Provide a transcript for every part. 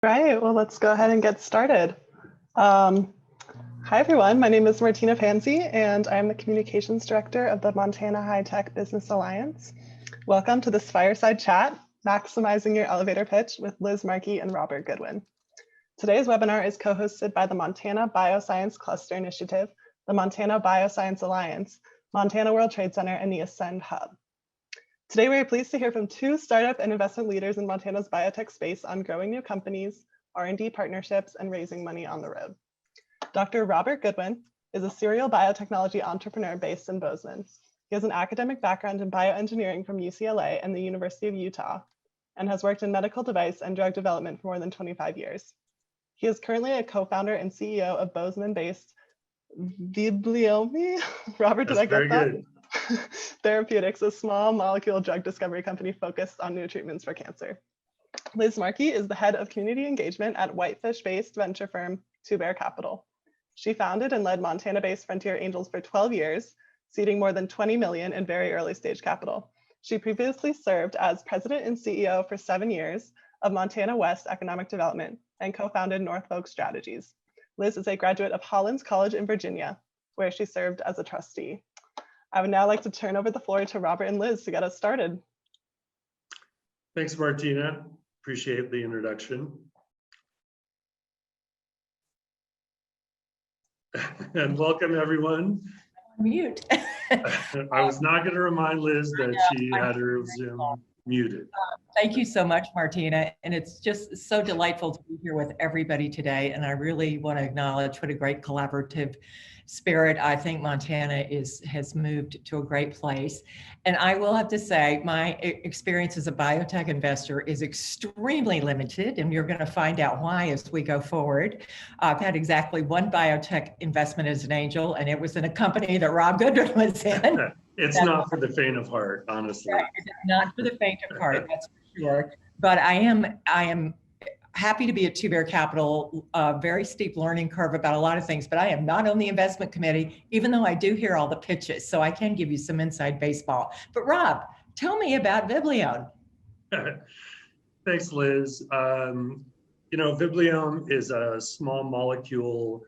Right, well, let's go ahead and get started. Hi, everyone. My name is Martina Pansy, and I'm the Communications Director of the Montana High Tech Business Alliance. Welcome to this Fireside Chat, Maximizing Your Elevator Pitch with Liz Marchi and Robert Goodwin. Today's webinar is co-hosted by the Montana Bioscience Cluster Initiative, the Montana Bioscience Alliance, Montana World Trade Center, and the Ascend Hub. Today, we are pleased to hear from two startup and investment leaders in Montana's biotech space on growing new companies, R&D partnerships, and raising money on the road. Dr. Robert Goodwin is a serial biotechnology entrepreneur based in Bozeman. He has an academic background in bioengineering from UCLA and the University of Utah, and has worked in medical device and drug development for more than 25 years. He is currently a co-founder and CEO of Bozeman-based Bibliomi. Robert, did I get that? Good. Therapeutics, a small molecule drug discovery company focused on new treatments for cancer. Liz Marchi is the head of community engagement at Whitefish-based venture firm Two Bear Capital. She founded and led Montana-based Frontier Angels for 12 years, seeding more than 20 million in very early stage capital. She previously served as president and CEO for 7 years of Montana West Economic Development and co-founded Norfolk Strategies. Liz is a graduate of Hollins College in Virginia, where she served as a trustee. I would now like to turn over the floor to Robert and Liz to get us started. Thanks, Martina. Appreciate the introduction. And welcome, everyone. Mute. I was not going to remind Liz that she had her Zoom muted. Thank you so much, Martina. And it's just so delightful to be here with everybody today. And I really want to acknowledge what a great collaborative spirit. I think Montana has moved to a great place. And I will have to say, my experience as a biotech investor is extremely limited, and you're going to find out why as we go forward. I've had exactly one biotech investment as an angel, and it was in a company that Rob Goodwin was in. It's not for the faint of heart, honestly. Right. It's not for the faint of heart, that's for sure. But I am happy to be at Two Bear Capital, a very steep learning curve about a lot of things, but I am not on the investment committee, even though I do hear all the pitches, so I can give you some inside baseball. But Rob, tell me about Vibliome. Thanks, Liz. Vibliome is a small molecule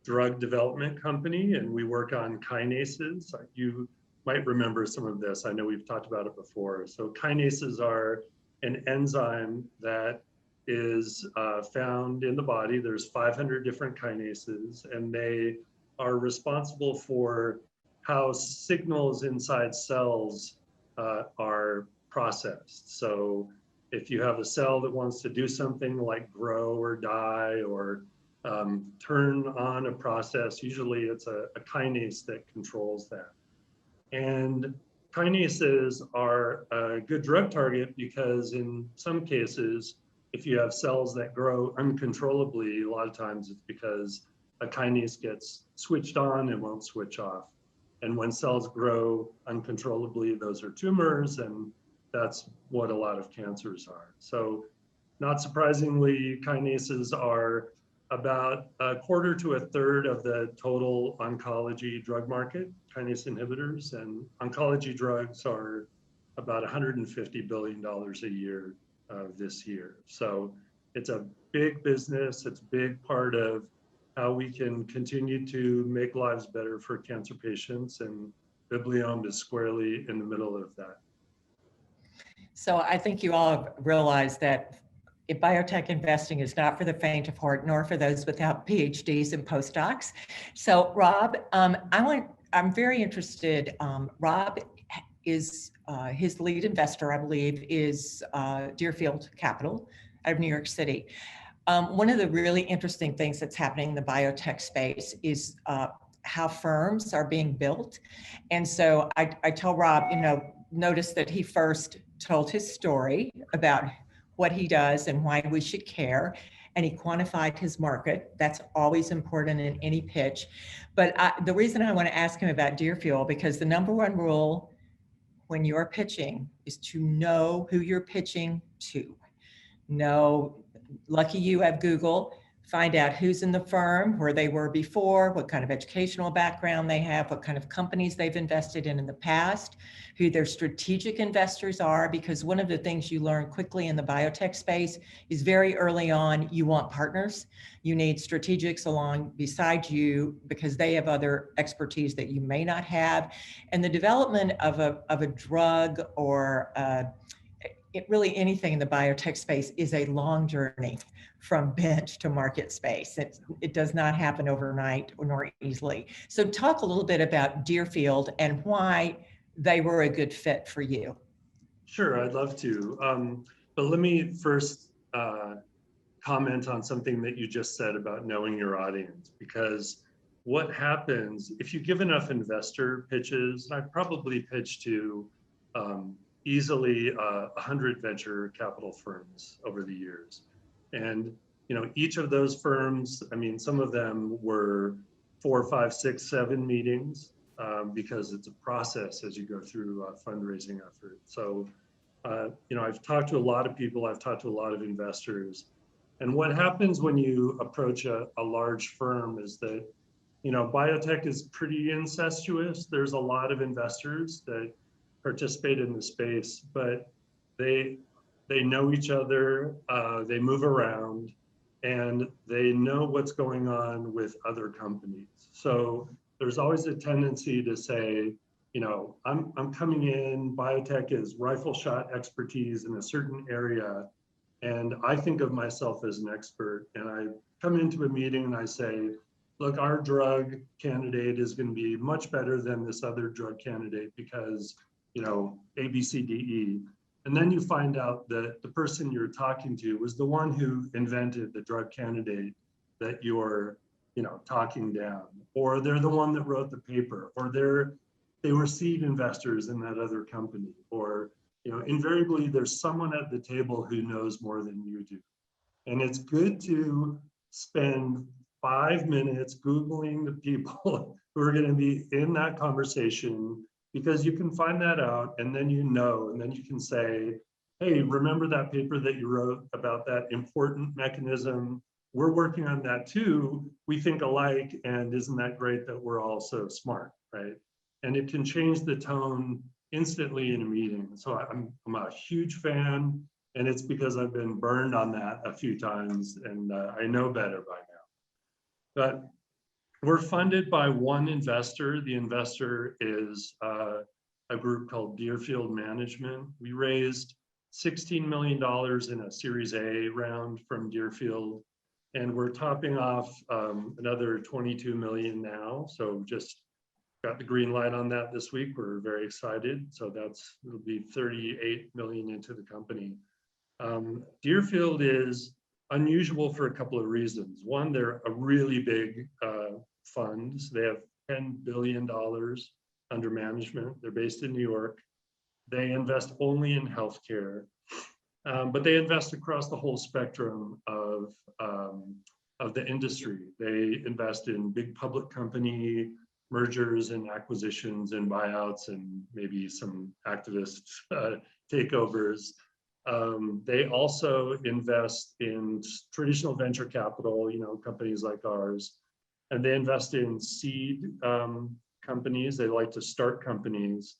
drug development company, and we work on kinases. You might remember some of this. I know we've talked about it before. So kinases are an enzyme that is found in the body. There's 500 different kinases, and they are responsible for how signals inside cells are processed. So if you have a cell that wants to do something like grow or die or turn on a process, usually it's a kinase that controls that. And kinases are a good drug target because in some cases, if you have cells that grow uncontrollably, a lot of times it's because a kinase gets switched on and won't switch off. And when cells grow uncontrollably, those are tumors, and that's what a lot of cancers are. So not surprisingly, kinases are about a quarter to a third of the total oncology drug market, kinase inhibitors, and oncology drugs are about $150 billion a year this year. So it's a big business. It's a big part of how we can continue to make lives better for cancer patients, and Vibliome is squarely in the middle of that. So I think you all have realized that biotech investing is not for the faint of heart, nor for those without PhDs and postdocs. So Rob, I'm very interested. Rob is, his lead investor, I believe, is Deerfield Capital out of New York City. One of the really interesting things that's happening in the biotech space is how firms are being built. And so I tell Rob, notice that he first told his story about what he does and why we should care. And he quantified his market. That's always important in any pitch. But the reason I want to ask him about Deerfield, because the number one rule when you're pitching is to know who you're pitching to. Know, lucky you have Google, find out who's in the firm, where they were before, what kind of educational background they have, what kind of companies they've invested in the past, who their strategic investors are, because one of the things you learn quickly in the biotech space is very early on, you want partners. You need strategics along beside you because they have other expertise that you may not have. And the development of a drug or really anything in the biotech space is a long journey from bench to market space. It does not happen overnight nor easily. So talk a little bit about Deerfield and why they were a good fit for you. Sure, I'd love to. But let me first comment on something that you just said about knowing your audience, because what happens if you give enough investor pitches, and I've probably pitched to easily 100 venture capital firms over the years. And each of those firms, I mean, some of them were 4, 5, 6, 7 meetings because it's a process as you go through a fundraising effort. So, I've talked to a lot of people, I've talked to a lot of investors. And what happens when you approach a large firm is that, biotech is pretty incestuous. There's a lot of investors that participate in the space, but they know each other, they move around, and they know what's going on with other companies. So there's always a tendency to say, I'm coming in, biotech is rifle shot expertise in a certain area, and I think of myself as an expert, and I come into a meeting and I say, look, our drug candidate is going to be much better than this other drug candidate because, A, B, C, D, E. And then you find out that the person you're talking to was the one who invented the drug candidate that you're, talking down, or they're the one that wrote the paper, or they were seed investors in that other company, or, invariably there's someone at the table who knows more than you do. And it's good to spend 5 minutes Googling the people who are going to be in that conversation, because you can find that out, and then and then you can say, hey, remember that paper that you wrote about that important mechanism? We're working on that too. We think alike, and isn't that great that we're all so smart, right? And it can change the tone instantly in a meeting. So I'm a huge fan, and it's because I've been burned on that a few times, and I know better by now. But we're funded by one investor. The investor is a group called Deerfield Management. We raised $16 million in a Series A round from Deerfield, and we're topping off another 22 million now. So just got the green light on that this week. We're very excited. So it'll be 38 million into the company. Deerfield is unusual for a couple of reasons. One, they're a really big funds. They have $10 billion under management. They're based in New York. They invest only in healthcare, but they invest across the whole spectrum of the industry. They invest in big public company mergers and acquisitions and buyouts and maybe some activist takeovers. They also invest in traditional venture capital, companies like ours, and they invest in seed companies. They like to start companies.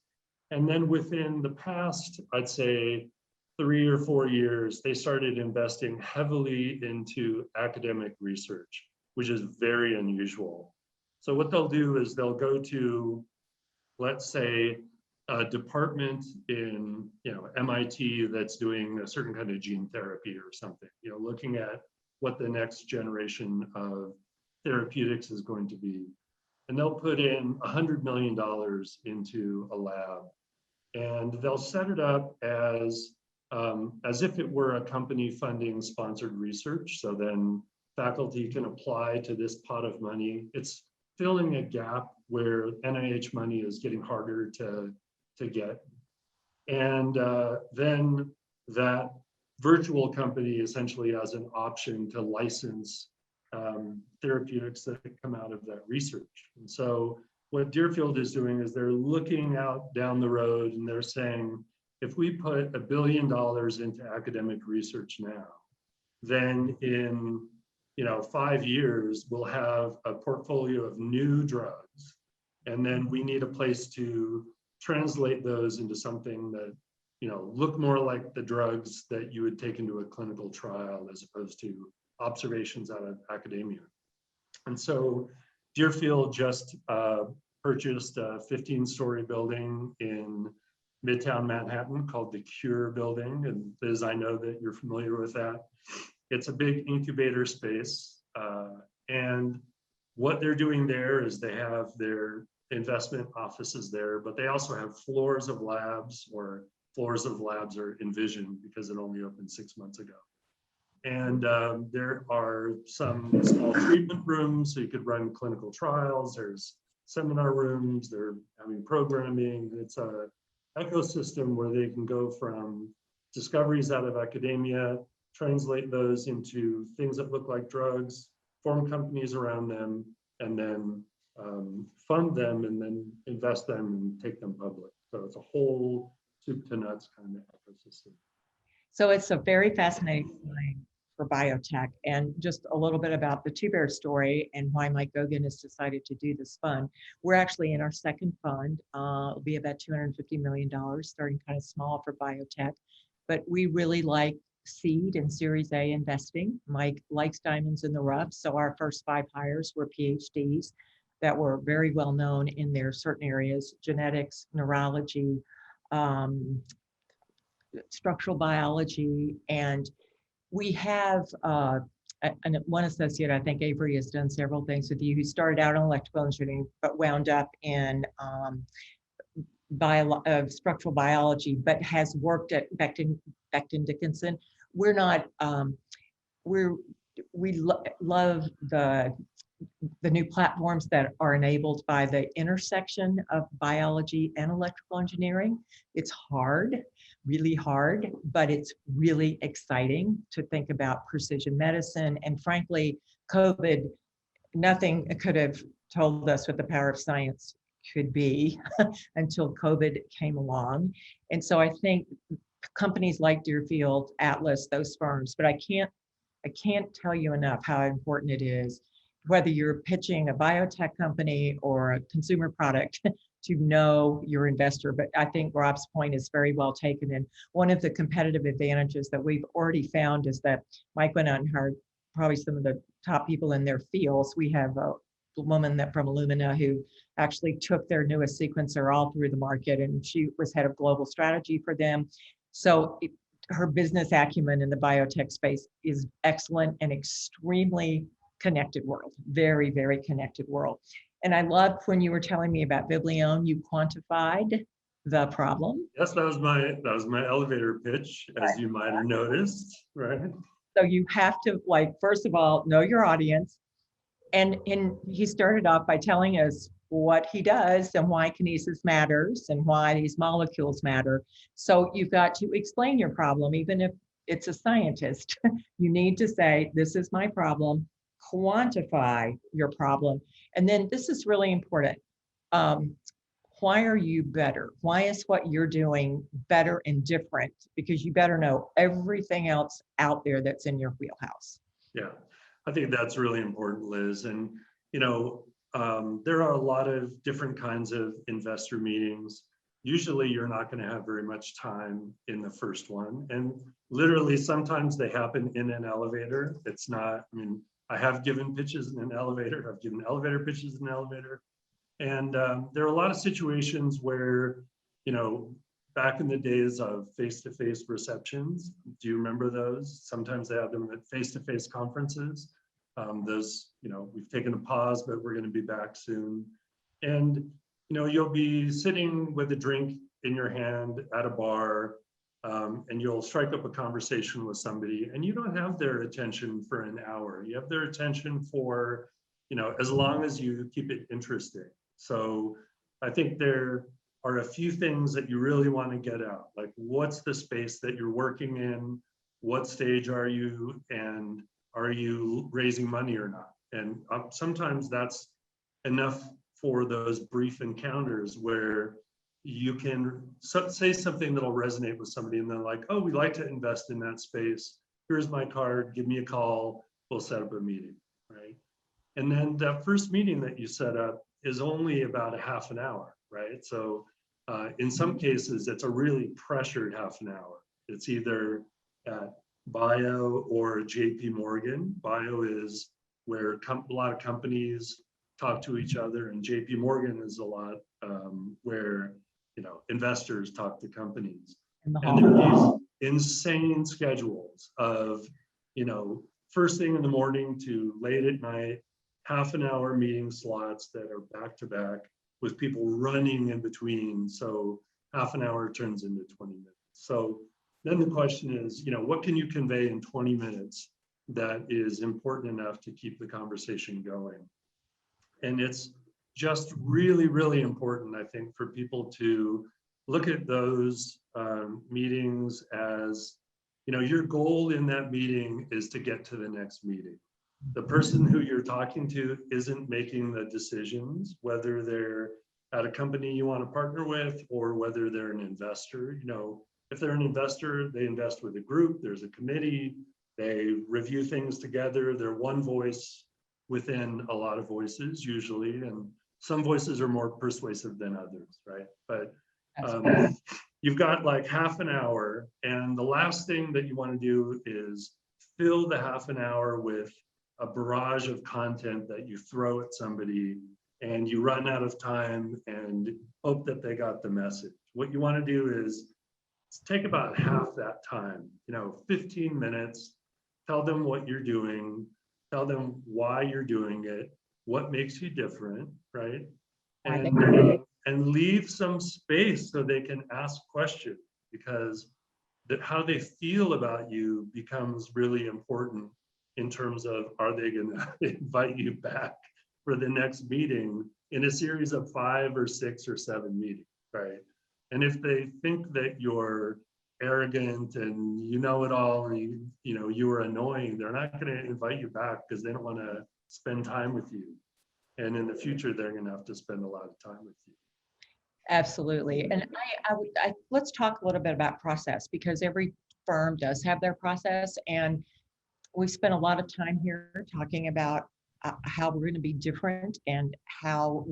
And then within the past, I'd say 3 or 4 years, they started investing heavily into academic research, which is very unusual. So what they'll do is they'll go to, let's say, a department in MIT that's doing a certain kind of gene therapy or something, looking at what the next generation of therapeutics is going to be. And they'll put in $100 million into a lab, and they'll set it up as if it were a company funding sponsored research. So then faculty can apply to this pot of money. It's filling a gap where NIH money is getting harder to get. And then that virtual company essentially has an option to license therapeutics that come out of that research. And so what Deerfield is doing is they're looking out down the road and they're saying, if we put $1 billion into academic research now, then in 5 years, we'll have a portfolio of new drugs. And then we need a place to translate those into something that, look more like the drugs that you would take into a clinical trial as opposed to observations out of academia. And so Deerfield just purchased a 15-story building in Midtown Manhattan called the Cure Building. And Liz, I know that you're familiar with that. It's a big incubator space. And what they're doing there is they have their investment offices there, but they also have floors of labs, or floors of labs are envisioned because it only opened 6 months ago. And there are some small treatment rooms, so you could run clinical trials. There's seminar rooms, they're having programming. It's a ecosystem where they can go from discoveries out of academia, translate those into things that look like drugs, form companies around them, and then fund them, and then invest them and take them public. So it's a whole soup to nuts kind of ecosystem. So it's a very fascinating time for biotech. And just a little bit about the Two Bear story and why Mike Gogan has decided to do this fund. We're actually in our second fund. It'll be about $250 million, starting kind of small for biotech. But we really like seed and Series A investing. Mike likes diamonds in the rough. So our first 5 hires were PhDs that were very well known in their certain areas: genetics, neurology, structural biology. And we have one associate, I think Avery has done several things with you, who started out in electrical engineering, but wound up in structural biology, but has worked at Becton Dickinson. We're not, we love the new platforms that are enabled by the intersection of biology and electrical engineering. It's hard, really hard, but it's really exciting to think about precision medicine. And frankly, COVID, nothing could have told us what the power of science could be until COVID came along. And so I think companies like Deerfield, Atlas, those firms, but I can't tell you enough how important it is, whether you're pitching a biotech company or a consumer product, to know your investor. But I think Rob's point is very well taken. And one of the competitive advantages that we've already found is that Mike went out and hired probably some of the top people in their fields. We have a woman from Illumina who actually took their newest sequencer all through the market, and she was head of global strategy for them. So her business acumen in the biotech space is excellent and extremely connected world, very, very connected world. And I loved when you were telling me about Biblione, you quantified the problem. Yes, that was my elevator pitch, as you might have noticed, right? So you have to, first of all, know your audience. And he started off by telling us what he does and why kinesis matters and why these molecules matter. So you've got to explain your problem, even if it's a scientist. You need to say, this is my problem, quantify your problem. And then this is really important. Why are you better? Why is what you're doing better and different? Because you better know everything else out there that's in your wheelhouse. Yeah, I think that's really important, Liz. And, there are a lot of different kinds of investor meetings. Usually you're not going to have very much time in the first one. And literally sometimes they happen in an elevator. It's not, I have given pitches in an elevator. I've given elevator pitches in an elevator. And there are a lot of situations where, back in the days of face-to-face receptions, do you remember those? Sometimes they have them at face-to-face conferences. Those, we've taken a pause, but we're going to be back soon. And, you'll be sitting with a drink in your hand at a bar, and you'll strike up a conversation with somebody, and you don't have their attention for an hour. You have their attention for, as long as you keep it interesting. So I think there are a few things that you really want to get out. Like, what's the space that you're working in? What stage are you? And are you raising money or not? And sometimes that's enough for those brief encounters where you can say something that'll resonate with somebody, and they're like, oh, we'd like to invest in that space. Here's my card, give me a call. we'll set up a meeting, right? And then that first meeting that you set up is only about a half an hour, right? So in some cases, it's a really pressured half an hour. It's either at Bio or JP Morgan. Bio is where a lot of companies talk to each other, and JP Morgan is a lot where investors talk to companies. And there are these insane schedules of first thing in the morning to late at night, half an hour meeting slots that are back to back with people running in between. So half an hour turns into 20 minutes. So then the question is, what can you convey in 20 minutes that is important enough to keep the conversation going? And it's just really, really important, I think, for people to look at those meetings as, your goal in that meeting is to get to the next meeting. The person who you're talking to isn't making the decisions, whether they're at a company you want to partner with or whether they're an investor. If they're an investor, they invest with a group, there's a committee, they review things together, they're one voice within a lot of voices usually, and some voices are more persuasive than others, right? But you've got like half an hour, and the last thing that you want to do is fill the half an hour with a barrage of content that you throw at somebody and you run out of time and hope that they got the message. What you want to do is take about half that time, 15 minutes, tell them what you're doing, tell them why you're doing it, what makes you different, right? And leave some space so they can ask questions, because how they feel about you becomes really important in terms of, are they going to invite you back for the next meeting in a series of 5 or 6 or 7 meetings, right? And if they think that you're arrogant and you know it all and you are annoying, they're not going to invite you back because they don't want to spend time with you. And in the future, they're going to have to spend a lot of time with you. Absolutely. And let's talk a little bit about process, because every firm does have their process. And we spent a lot of time here talking about how we're going to be different and how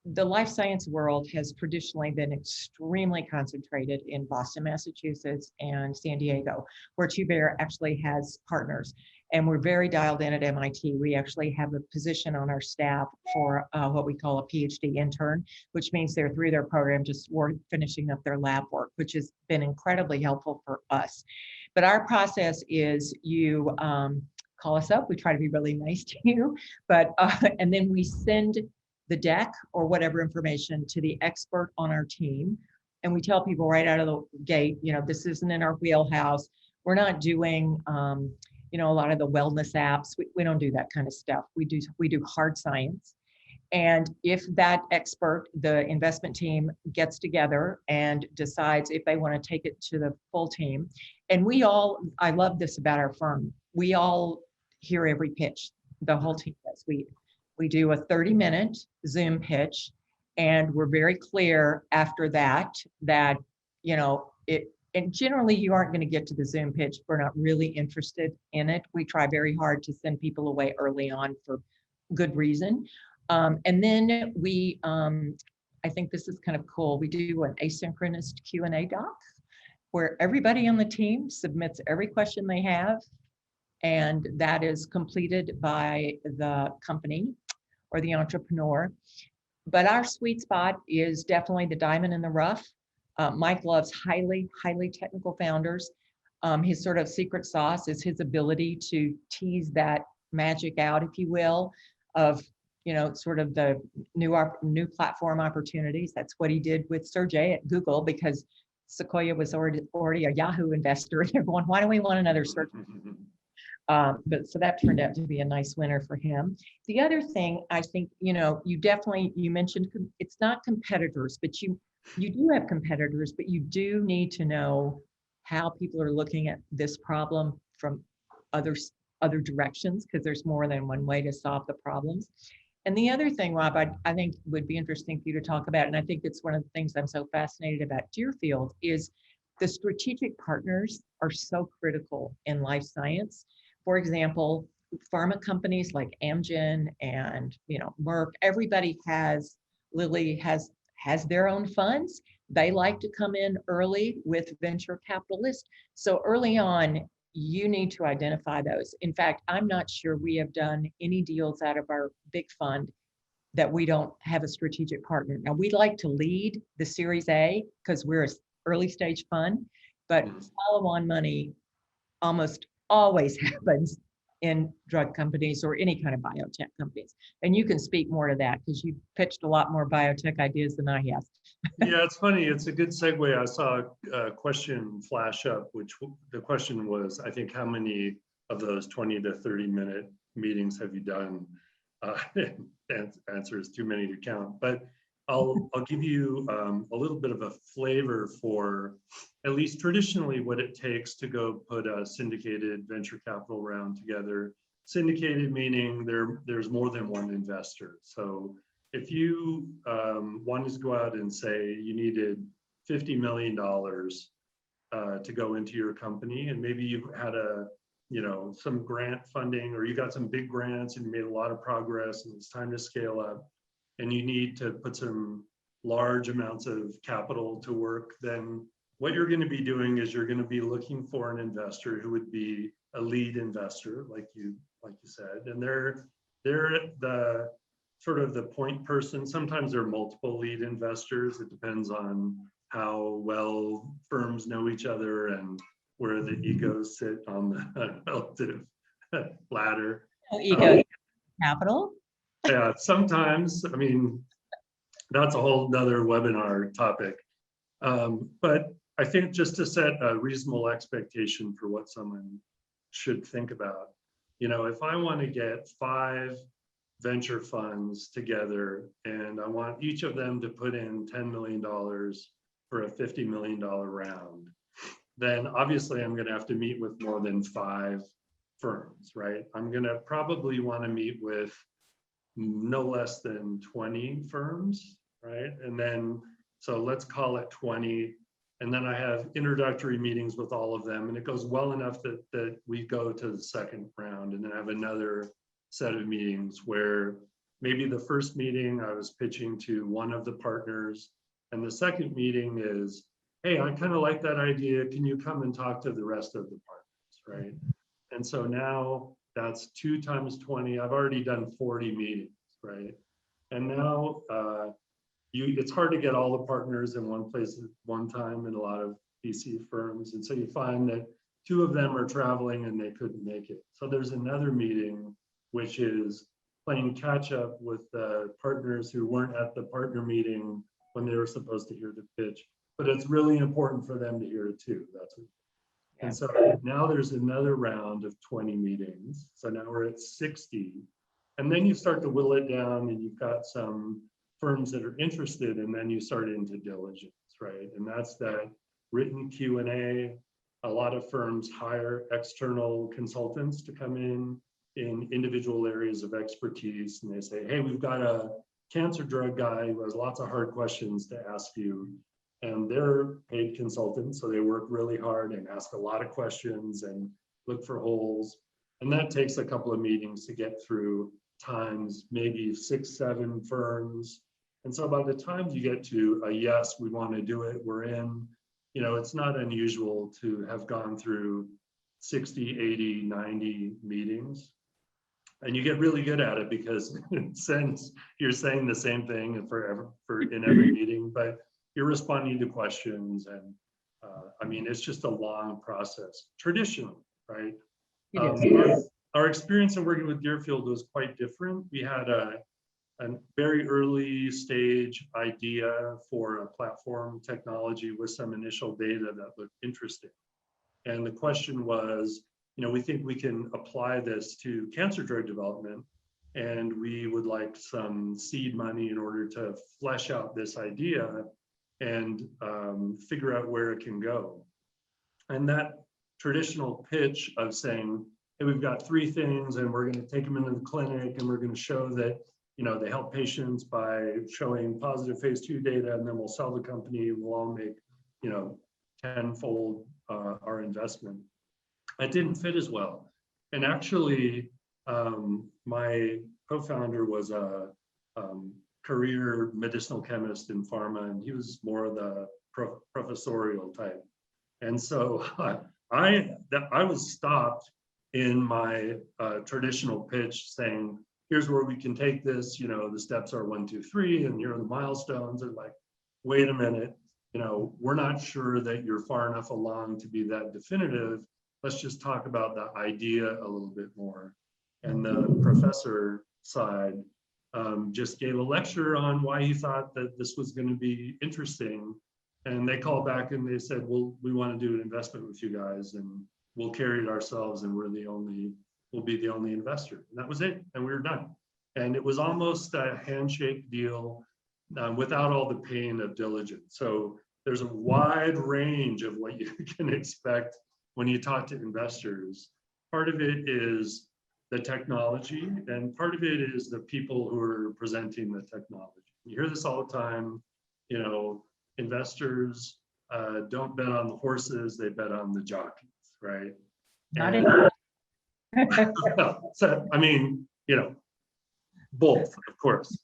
the life science world has traditionally been extremely concentrated in Boston, Massachusetts, and San Diego, where Bear actually has partners. And we're very dialed in at MIT. We actually have a position on our staff for what we call a PhD intern, which means they're through their program, just finishing up their lab work, which has been incredibly helpful for us. But our process is you call us up. We try to be really nice to you, and then we send the deck or whatever information to the expert on our team. And we tell people right out of the gate, this isn't in our wheelhouse. We're not doing, a lot of the wellness apps. We don't do that kind of stuff. We do hard science. And if that expert, the investment team, gets together and decides if they want to take it to the full team, and I love this about our firm, we all hear every pitch, the whole team does. We do a 30-minute Zoom pitch, and we're very clear after that, and generally you aren't going to get to the Zoom pitch if we're not really interested in it. We try very hard to send people away early on for good reason. And then I think this is kind of cool, we do an asynchronous Q&A doc where everybody on the team submits every question they have, and that is completed by the company or the entrepreneur. But our sweet spot is definitely the diamond in the rough. Mike loves highly, highly technical founders. His sort of secret sauce is his ability to tease that magic out, if you will, of sort of the new platform opportunities. That's what he did with Sergey at Google, because Sequoia was already a Yahoo investor, and they're going, why do we want another search? But so that turned out to be a nice winner for him. The other thing, I think, you mentioned, it's not competitors, but you do have competitors, but you do need to know how people are looking at this problem from other directions, because there's more than one way to solve the problems. And the other thing, Rob, I think would be interesting for you to talk about, and I think it's one of the things I'm so fascinated about Deerfield, is the strategic partners are so critical in life science. For example, pharma companies like Amgen and Merck, everybody Lilly has their own funds. They like to come in early with venture capitalists. So early on, you need to identify those. In fact, I'm not sure we have done any deals out of our big fund that we don't have a strategic partner. Now, we like to lead the Series A because we're an early stage fund, but follow-on money almost always happens in drug companies or any kind of biotech companies. And you can speak more to that because you've pitched a lot more biotech ideas than I have. Yeah, it's funny. It's a good segue. I saw a question flash up, which the question was, I think, how many of those 20 to 30-minute meetings have you done? Answer is too many to count, but I'll give you a little bit of a flavor for at least traditionally what it takes to go put a syndicated venture capital round together. Syndicated meaning there's more than one investor. So if you wanted to go out and say you needed $50 million to go into your company, and maybe you had some grant funding, or you got some big grants and you made a lot of progress and it's time to scale up, and you need to put some large amounts of capital to work, then what you're going to be doing is you're going to be looking for an investor who would be a lead investor, like you said, and they're the sort of the point person. Sometimes there are multiple lead investors. It depends on how well firms know each other and where the egos sit on the relative ladder. Ego capital. Yeah, sometimes, I mean, that's a whole nother webinar topic. But I think just to set a reasonable expectation for what someone should think about, if I want to get 5 venture funds together and I want each of them to put in $10 million for a $50 million round, then obviously I'm going to have to meet with more than 5 firms, right? I'm going to probably want to meet with no less than 20 firms, right? And then, so let's call it 20. And then I have introductory meetings with all of them, and it goes well enough that we go to the second round, and then I have another set of meetings where maybe the first meeting I was pitching to one of the partners, and the second meeting is, hey, I kind of like that idea. Can you come and talk to the rest of the partners, right? And so now that's 2 times 20. I've already done 40 meetings, right? And now it's hard to get all the partners in one place at one time in a lot of VC firms. And so you find that 2 of them are traveling and they couldn't make it. So there's another meeting, which is playing catch up with the partners who weren't at the partner meeting when they were supposed to hear the pitch. But it's really important for them to hear it too. That's what. Yeah. And so now there's another round of 20 meetings. So now we're at 60. And then you start to whittle it down, and you've got some firms that are interested, and then you start into diligence, right? And that's that written Q&A. A lot of firms hire external consultants to come in individual areas of expertise, and they say, hey, we've got a cancer drug guy who has lots of hard questions to ask you. And they're paid consultants, so they work really hard and ask a lot of questions and look for holes. And that takes a couple of meetings to get through, times maybe 6, 7 firms. And so by the time you get to a yes, we want to do it, we're in, it's not unusual to have gone through 60, 80, 90 meetings. And you get really good at it because since you're saying the same thing in every meeting, but you're responding to questions, and I mean, it's just a long process traditionally, right? Our experience in working with Deerfield was quite different. We had a very early stage idea for a platform technology with some initial data that looked interesting. And the question was, we think we can apply this to cancer drug development, and we would like some seed money in order to flesh out this idea and figure out where it can go. And that traditional pitch of saying, hey, we've got 3 things and we're going to take them into the clinic and we're going to show that, they help patients by showing positive phase 2 data, and then we'll sell the company, we'll all make, 10-fold our investment. It didn't fit as well. And actually, My co-founder was a career medicinal chemist in pharma, and he was more of the professorial type. And so I was stopped in my traditional pitch saying, here's where we can take this, you know, the steps are 1, 2, 3, and here are the milestones. And like, wait a minute, you know, we're not sure that you're far enough along to be that definitive. Let's just talk about the idea a little bit more. And the professor side just gave a lecture on why he thought that this was going to be interesting. And they called back and they said, well, we want to do an investment with you guys, and we'll carry it ourselves, and we'll be the only investor. And that was it, and we were done. And it was almost a handshake deal without all the pain of diligence. So there's a wide range of what you can expect when you talk to investors. Part of it is the technology, and part of it is the people who are presenting the technology. You hear this all the time, you know, investors don't bet on the horses, they bet on the jockeys, right? Not And, so, I mean, you know, both, of course,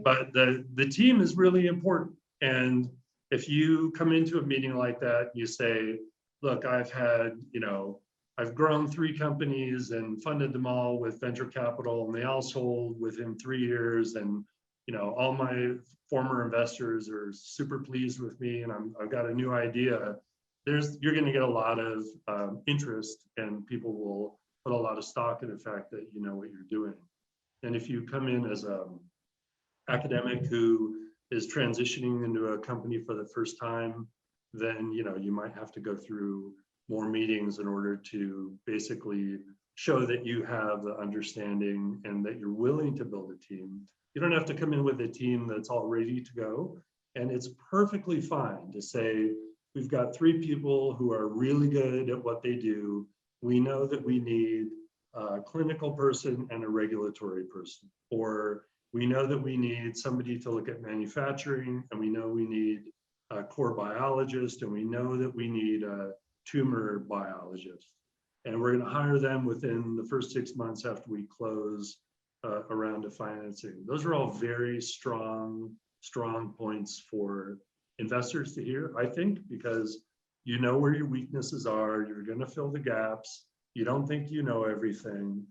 but the team is really important. And if you come into a meeting like that, you say, look, I've grown 3 companies and funded them all with venture capital, and they all sold within 3 years. And, you know, all my former investors are super pleased with me, and I've got a new idea. You're going to get a lot of interest, and people will put a lot of stock in the fact that you know what you're doing. And if you come in as an academic who is transitioning into a company for the first time, then, you know, you might have to go through more meetings in order to basically show that you have the understanding and that you're willing to build a team. You don't have to come in with a team that's all ready to go. And it's perfectly fine to say, we've got 3 people who are really good at what they do. We know that we need a clinical person and a regulatory person, or we know that we need somebody to look at manufacturing, and we know we need a core biologist, and we know that we need a tumor biologist. And we're going to hire them within the first 6 months after we close a round of financing. Those are all very strong points for investors to hear, I think, because you know where your weaknesses are, you're going to fill the gaps, you don't think you know everything.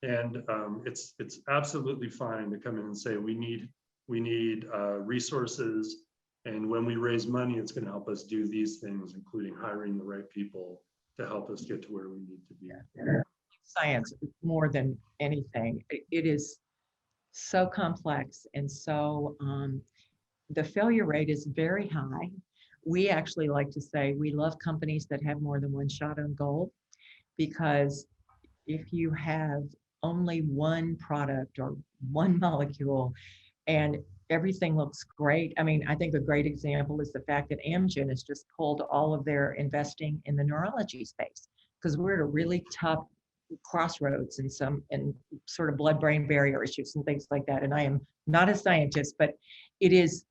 And it's absolutely fine to come in and say, we need resources, and when we raise money, it's going to help us do these things, including hiring the right people to help us get to where we need to be. Science, more than anything, it is so complex, and so the failure rate is very high. We actually like to say we love companies that have more than one shot on goal, because if you have only one product or one molecule and everything looks great. I mean, I think a great example is the fact that Amgen has just pulled all of their investing in the neurology space, because we're at a really tough crossroads and sort of blood-brain barrier issues and things like that. And I am not a scientist, but it is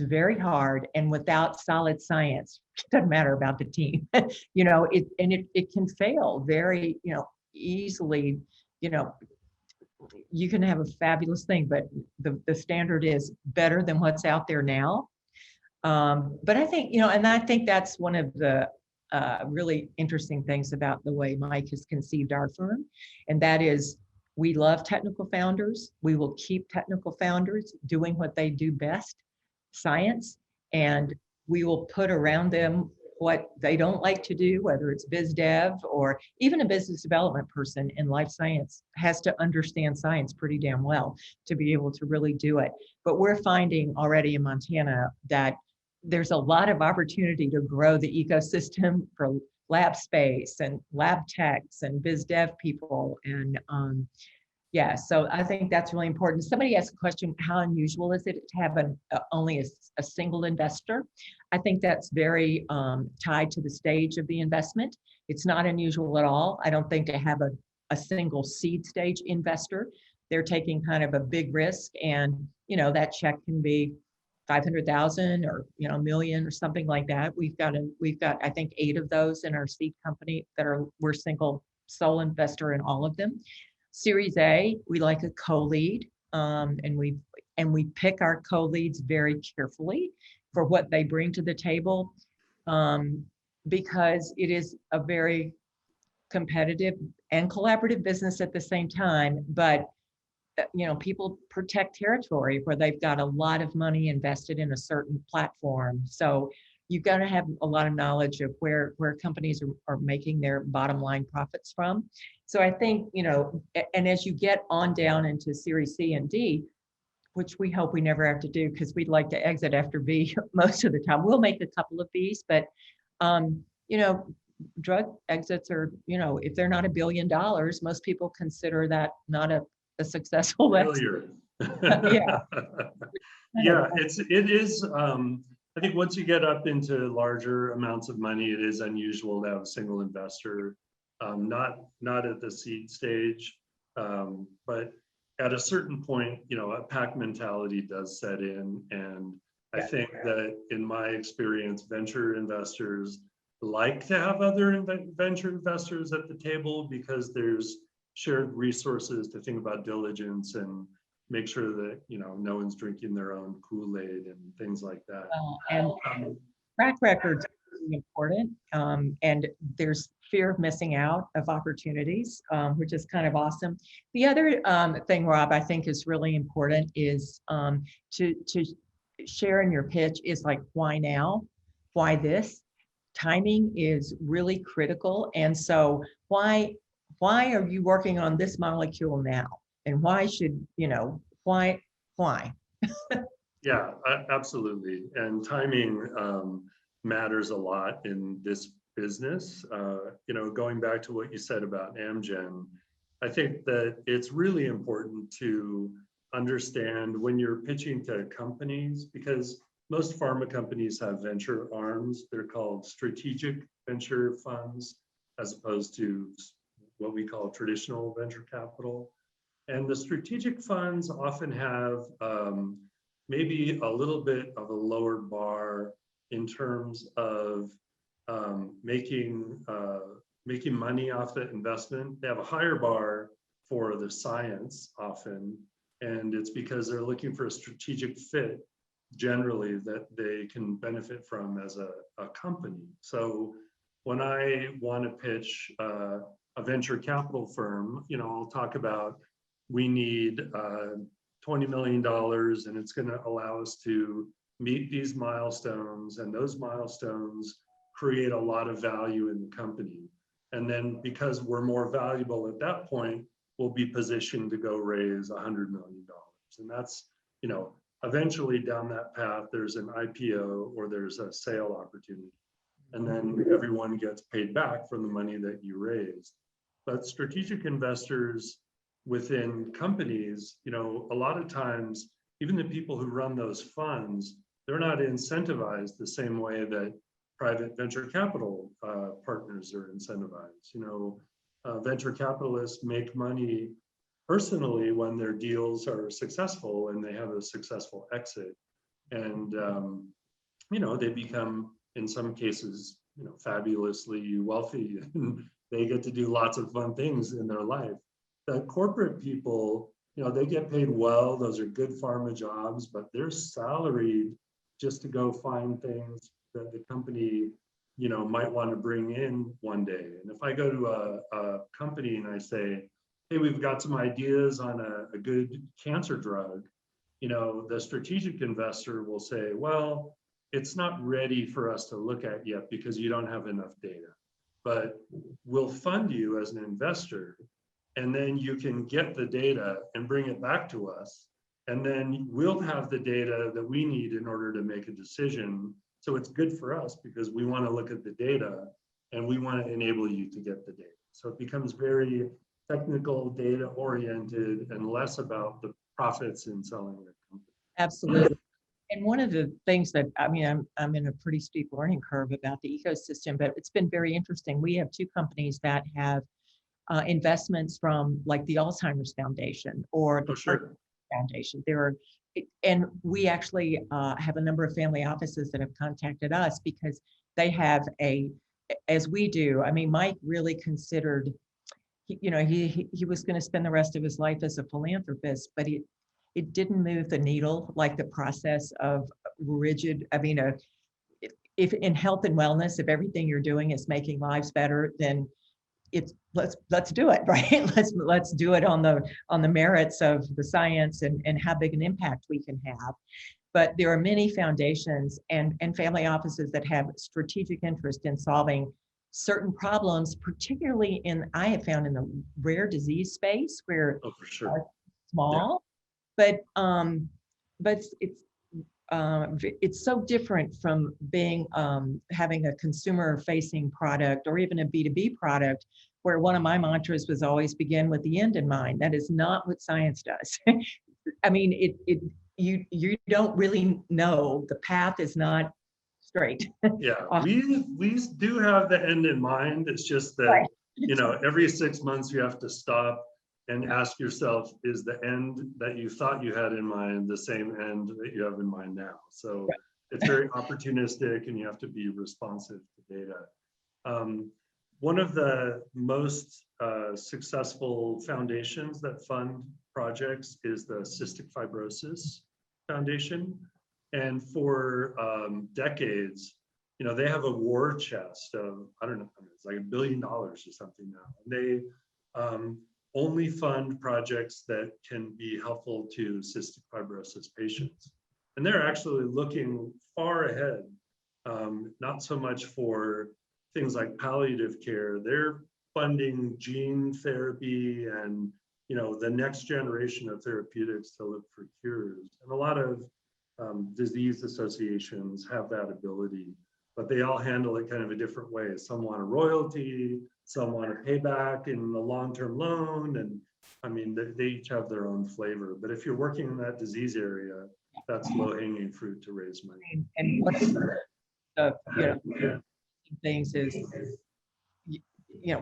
very hard, and without solid science, it doesn't matter about the team. You know, it can fail very, you know, easily. You know, you can have a fabulous thing, but the standard is better than what's out there now. But I think, you know, and I think that's one of the really interesting things about the way Mike has conceived our firm, and that is we love technical founders. We will keep technical founders doing what they do best, science, and we will put around them what they don't like to do, whether it's biz dev or even a business development person in life science has to understand science pretty damn well to be able to really do it. But we're finding already in Montana that there's a lot of opportunity to grow the ecosystem for lab space and lab techs and biz dev people. And yeah, so I think that's really important. Somebody asked a question, how unusual is it to have only a single investor? I think that's very tied to the stage of the investment. It's not unusual at all. I don't think to have a single seed stage investor. They're taking kind of a big risk, and you know that check can be 500,000 or $1 million or something like that. We've got I think 8 of those in our seed company that we're single sole investor in all of them. Series A, we like a co-lead, and we pick our co-leads very carefully for what they bring to the table, because it is a very competitive and collaborative business at the same time. But people protect territory where they've got a lot of money invested in a certain platform. So you've got to have a lot of knowledge of where companies are making their bottom line profits from. So I think, and as you get on down into Series C and D, which we hope we never have to do because we'd like to exit after B most of the time. We'll make a couple of Bs, but drug exits are, if they're not $1 billion, most people consider that not a successful exit. Yeah. Yeah, it is. I think once you get up into larger amounts of money, it is unusual to have a single investor, not at the seed stage, but at a certain point, a pack mentality does set in. And I think that in my experience, venture investors like to have other venture investors at the table because there's shared resources to think about diligence and make sure that no one's drinking their own Kool-Aid and things like that. And track records are really important, and there's fear of missing out of opportunities, which is kind of awesome. The other thing, Rob, I think is really important is to share in your pitch is like, why now? Why this? Timing is really critical. And so why are you working on this molecule now? And why should, why? Yeah, absolutely. And timing matters a lot in this business. Going back to what you said about Amgen, I think that it's really important to understand when you're pitching to companies, because most pharma companies have venture arms. They're called strategic venture funds, as opposed to what we call traditional venture capital. And the strategic funds often have maybe a little bit of a lower bar in terms of making money off the investment. They have a higher bar for the science often, and it's because they're looking for a strategic fit generally that they can benefit from as a company. So when I want to pitch a venture capital firm, I'll talk about we need $20 million and it's going to allow us to meet these milestones, and those milestones create a lot of value in the company. And then because we're more valuable at that point, we'll be positioned to go raise $100 million. And that's, eventually down that path, there's an IPO or there's a sale opportunity. And then everyone gets paid back from the money that you raised. But strategic investors within companies, a lot of times, even the people who run those funds, they're not incentivized the same way that private venture capital partners are incentivized. Venture capitalists make money personally when their deals are successful and they have a successful exit. And, they become, in some cases, fabulously wealthy, and they get to do lots of fun things in their life. The corporate people, they get paid well. Those are good pharma jobs, but they're salaried just to go find things that the company, might want to bring in one day. And if I go to a company and I say, hey, we've got some ideas on a good cancer drug, the strategic investor will say, well, it's not ready for us to look at yet because you don't have enough data, but we'll fund you as an investor, and then you can get the data and bring it back to us. And then we'll have the data that we need in order to make a decision. So it's good for us because we want to look at the data and we want to enable you to get the data. So it becomes very technical, data oriented, and less about the profits in selling the company. Absolutely. And one of the things that, I'm in a pretty steep learning curve about the ecosystem, but it's been very interesting. We have two companies that have investments from like the Alzheimer's Foundation or the Foundation. And we actually have a number of family offices that have contacted us because they have as we do, Mike really considered, he was going to spend the rest of his life as a philanthropist, but it didn't move the needle like the process of rigid. I mean, if in health and wellness, if everything you're doing is making lives better, then let's do it, right? Let's do it on the merits of the science and how big an impact we can have. But there are many foundations and family offices that have strategic interest in solving certain problems, particularly I have found in the rare disease space where for sure. Small, yeah. But it's so different from being having a consumer facing product or even a B2B product, where one of my mantras was always begin with the end in mind. That is not what science does. I mean, you don't really know, the path is not straight. Yeah, we do have the end in mind. It's just that, right. Every 6 months you have to stop and ask yourself, is the end that you thought you had in mind the same end that you have in mind now? So right. It's very opportunistic and you have to be responsive to data. One of the most successful foundations that fund projects is the Cystic Fibrosis Foundation. And for decades, they have a war chest of, I don't know, it's like $1 billion or something now. And they only fund projects that can be helpful to cystic fibrosis patients. And they're actually looking far ahead, not so much for things like palliative care. They're funding gene therapy and the next generation of therapeutics to look for cures. And a lot of disease associations have that ability, but they all handle it kind of a different way. Some want a royalty, some want a payback in the long-term loan, and I mean, they each have their own flavor. But if you're working in that disease area, that's low-hanging fruit to raise money. And what is the things is,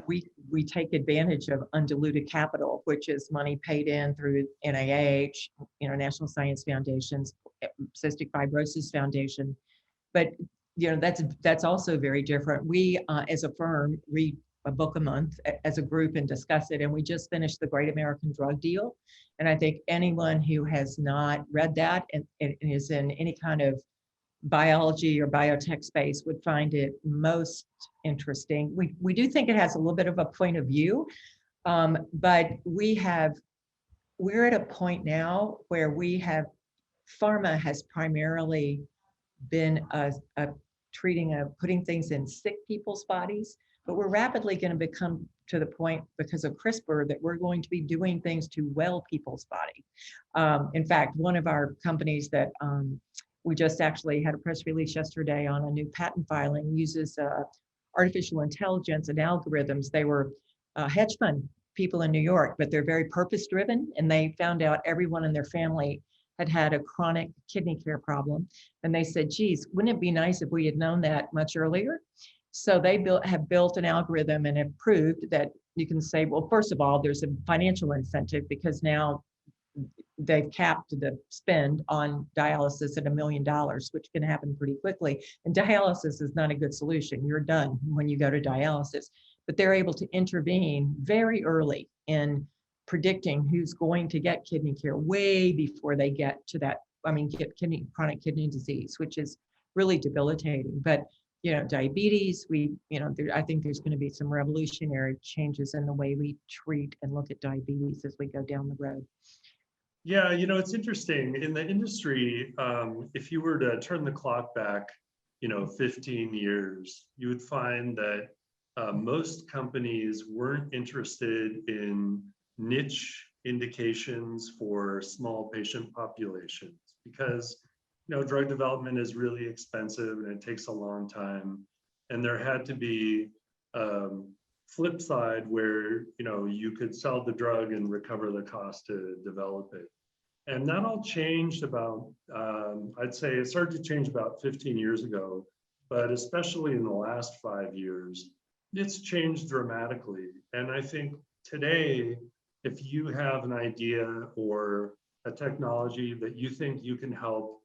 we take advantage of undiluted capital, which is money paid in through NIH, National Science Foundations, Cystic Fibrosis Foundation. But that's also very different. We, as a firm, read a book a month as a group and discuss it. And we just finished the Great American Drug Deal. And I think anyone who has not read that and is in any kind of biology or biotech space would find it most interesting. We do think it has a little bit of a point of view, but we're at a point now where pharma has primarily been putting things in sick people's bodies, but we're rapidly going to become to the point, because of CRISPR, that we're going to be doing things to well people's body. In fact, one of our companies that we just actually had a press release yesterday on a new patent filing uses artificial intelligence and algorithms. They were hedge fund people in New York, but they're very purpose driven, and they found out everyone in their family had a chronic kidney care problem. And they said, geez, wouldn't it be nice if we had known that much earlier? So they have built an algorithm and have proved that you can say, well, first of all, there's a financial incentive, because now they've capped the spend on dialysis at $1 million, which can happen pretty quickly. And dialysis is not a good solution. You're done when you go to dialysis. But they're able to intervene very early in predicting who's going to get kidney care way before they get to that, get chronic kidney disease, which is really debilitating. But diabetes, I think there's going to be some revolutionary changes in the way we treat and look at diabetes as we go down the road. Yeah, it's interesting. In the industry, if you were to turn the clock back, 15 years, you would find that most companies weren't interested in niche indications for small patient populations, because drug development is really expensive and it takes a long time, and there had to be flip side where you could sell the drug and recover the cost to develop it. And that all changed about, I'd say it started to change about 15 years ago, but especially in the last 5 years, it's changed dramatically. And I think today, if you have an idea or a technology that you think you can help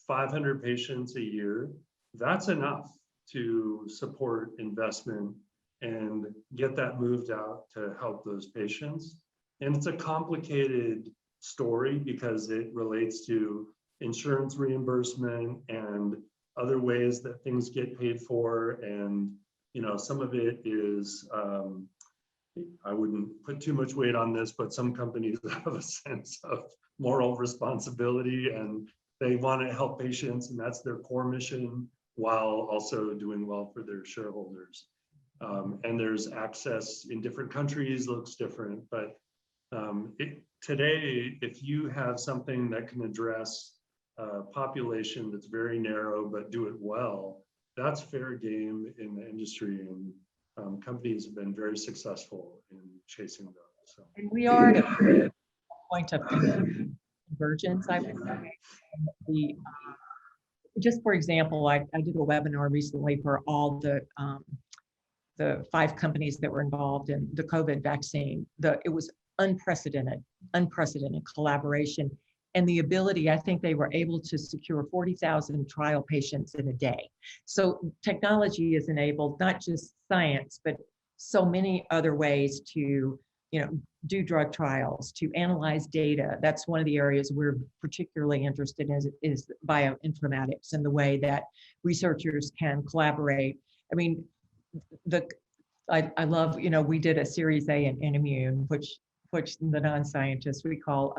500 patients a year, that's enough to support investment and get that moved out to help those patients. And it's a complicated story because it relates to insurance reimbursement and other ways that things get paid for. And, you know, some of it is, I wouldn't put too much weight on this, but some companies have a sense of moral responsibility and they want to help patients, and that's their core mission, while also doing well for their shareholders. And there's access in different countries, looks different, but today, if you have something that can address a population that's very narrow but do it well, that's fair game in the industry, and companies have been very successful in chasing those. So. And we are at a point of convergence, I would say. Just for example, I did a webinar recently for all the 5 companies that were involved in the COVID vaccine. It was unprecedented collaboration, and the ability, I think they were able to secure 40,000 trial patients in a day. So technology has enabled not just science, but so many other ways to, you know, do drug trials, to analyze data. That's one of the areas we're particularly interested in is bioinformatics and the way that researchers can collaborate. I mean, I love, you know, we did a Series A in immune, which the non-scientists, we call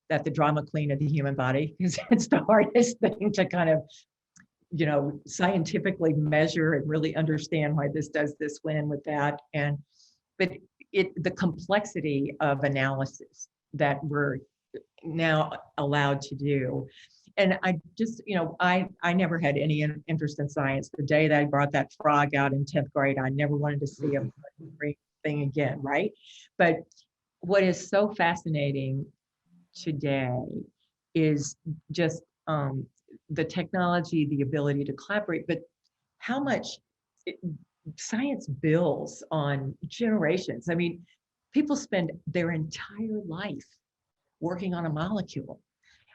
that the drama queen of the human body, because it's the hardest thing to kind of, you know, scientifically measure and really understand why this does this when with that. But the complexity of analysis that we're now allowed to do. And I just, you know, I never had any interest in science. The day that I brought that frog out in 10th grade, I never wanted to see a thing again, right? But what is so fascinating today is just the technology, the ability to collaborate, but how much science builds on generations. I mean, people spend their entire life working on a molecule.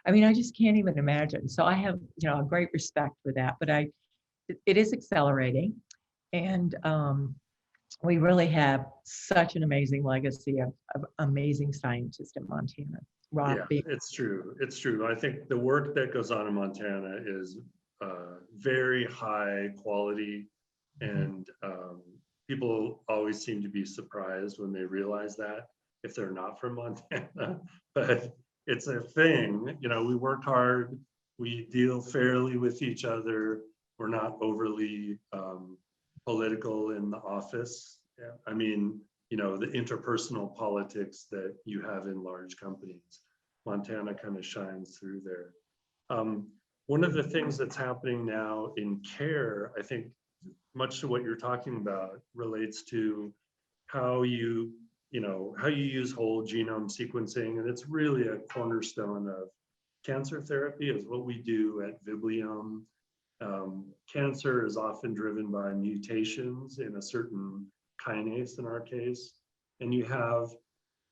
I mean, I just can't even imagine. So I have, you know, a great respect for that, but it is accelerating. And we really have such an amazing legacy of amazing scientists in Montana. Rob, yeah, it's true. It's true. I think the work that goes on in Montana is very high quality, and people always seem to be surprised when they realize that if they're not from Montana. But it's a thing, you know, we work hard, we deal fairly with each other, we're not overly political in the office. Yeah. I mean, you know, the interpersonal politics that you have in large companies, Montana kind of shines through there. One of the things that's happening now in care, I think much to what you're talking about, relates to how you use whole genome sequencing, and it's really a cornerstone of cancer therapy is what we do at Viblium. Cancer is often driven by mutations in a certain kinase in our case, and you have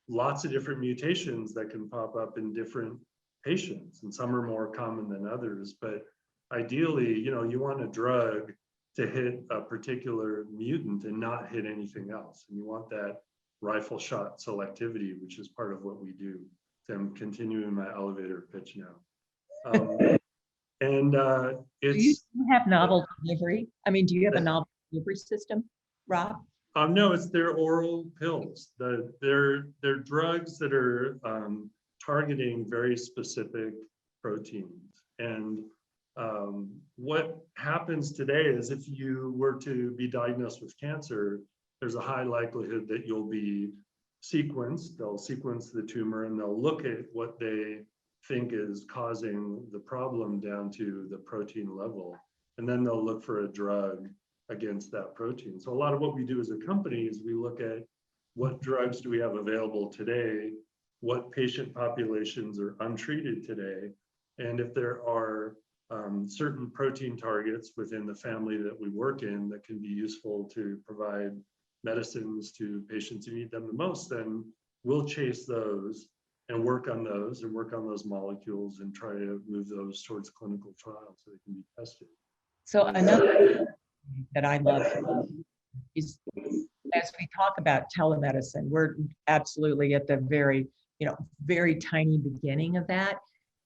lots of different mutations that can pop up in different patients, and some are more common than others. But ideally, you know, you want a drug to hit a particular mutant and not hit anything else, and you want that rifle shot selectivity, which is part of what we do. So I'm continuing my elevator pitch now. Do you have novel delivery? I mean, do you have a novel delivery system, Rob? No, it's their oral pills. They're drugs that are targeting very specific proteins. And what happens today is if you were to be diagnosed with cancer, there's a high likelihood that you'll be sequenced. They'll sequence the tumor and they'll look at what they think is causing the problem down to the protein level. And then they'll look for a drug against that protein. So a lot of what we do as a company is we look at what drugs do we have available today, what patient populations are untreated today, and if there are certain protein targets within the family that we work in that can be useful to provide medicines to patients who need them the most, then we'll chase those and work on those molecules and try to move those towards clinical trials so they can be tested. So another that I love is as we talk about telemedicine, we're absolutely at the very, very tiny beginning of that.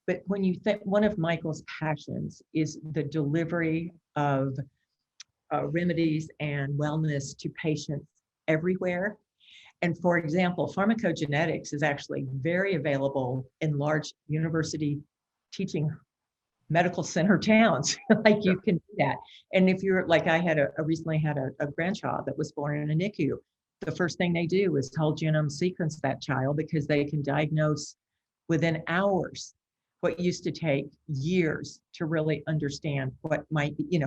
But when you think, one of Michael's passions is the delivery of remedies and wellness to patients everywhere. And for example, pharmacogenetics is actually very available in large university teaching medical center towns. Like you can do that. And if you're like, I recently had a grandchild that was born in a NICU. The first thing they do is whole genome sequence that child because they can diagnose within hours what used to take years to really understand what might be,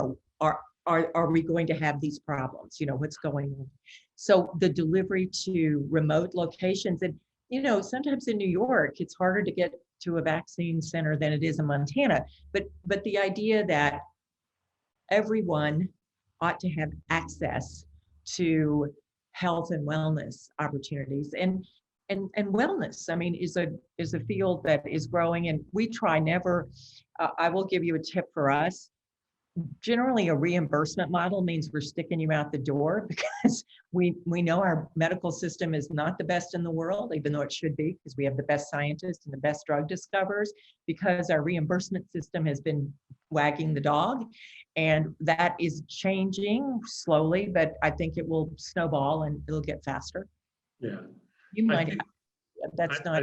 are we going to have these problems? What's going on? So the delivery to remote locations, and sometimes in New York, it's harder to get to a vaccine center than it is in Montana. But the idea that everyone ought to have access to health and wellness opportunities and wellness, I mean, is a field that is growing, and we try never. I will give you a tip for us. Generally, a reimbursement model means we're sticking you out the door because we know our medical system is not the best in the world, even though it should be, because we have the best scientists and the best drug discoverers, because our reimbursement system has been wagging the dog. And that is changing slowly, but I think it will snowball and it'll get faster. Yeah. You might, that's not.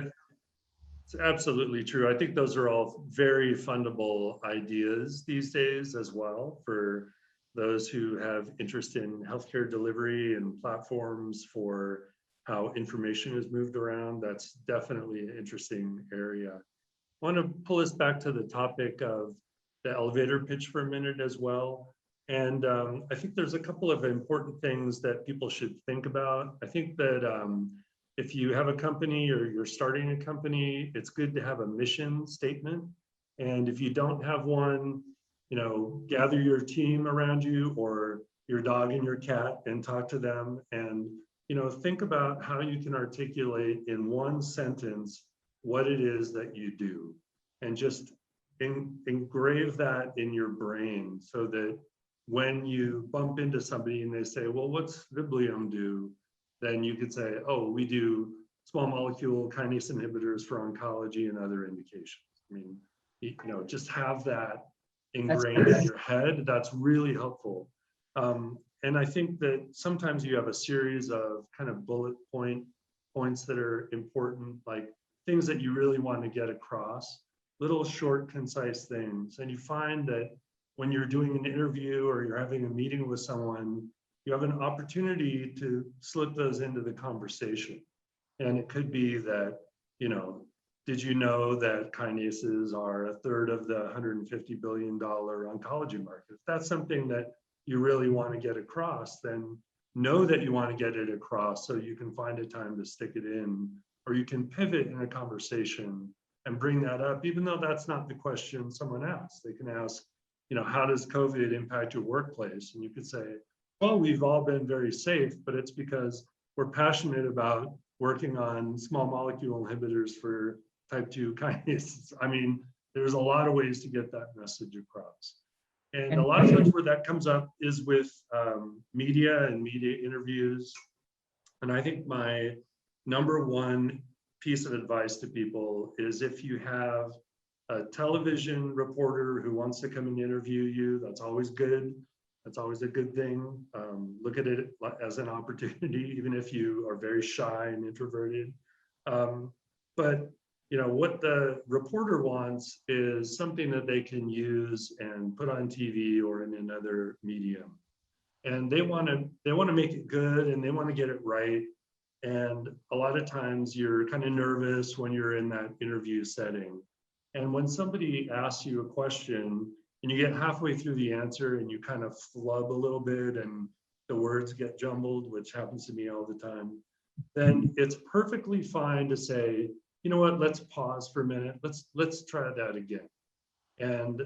It's absolutely true. I think those are all very fundable ideas these days as well for those who have interest in healthcare delivery and platforms for how information is moved around. That's definitely an interesting area. I want to pull us back to the topic of the elevator pitch for a minute as well. And I think there's a couple of important things that people should think about. I think that if you have a company or you're starting a company, it's good to have a mission statement. And if you don't have one, gather your team around you or your dog and your cat and talk to them and, think about how you can articulate in one sentence what it is that you do and just engrave that in your brain so that when you bump into somebody and they say, well, what's Viblium do? Then you could say, oh, we do small molecule kinase inhibitors for oncology and other indications. I mean, just have that ingrained in your head. That's really helpful. And I think that sometimes you have a series of kind of bullet points that are important, like things that you really want to get across, little short, concise things. And you find that when you're doing an interview or you're having a meeting with someone, you have an opportunity to slip those into the conversation. And it could be that, did you know that kinases are a third of the $150 billion oncology market? If that's something that you really want to get across, then know that you want to get it across so you can find a time to stick it in, or you can pivot in a conversation and bring that up, even though that's not the question someone asks. They can ask, how does COVID impact your workplace? And you could say, well, we've all been very safe, but it's because we're passionate about working on small molecule inhibitors for type 2 kinases. I mean, there's a lot of ways to get that message across. And a lot of times where that comes up is with media and media interviews. And I think my number one piece of advice to people is if you have a television reporter who wants to come and interview you, that's always good. That's always a good thing. Look at it as an opportunity, even if you are very shy and introverted. But what the reporter wants is something that they can use and put on TV or in another medium. And they want to make it good and they want to get it right. And a lot of times you're kind of nervous when you're in that interview setting. And when somebody asks you a question, and you get halfway through the answer and you kind of flub a little bit and the words get jumbled, which happens to me all the time, then it's perfectly fine to say, you know what, let's pause for a minute. Let's try that again. And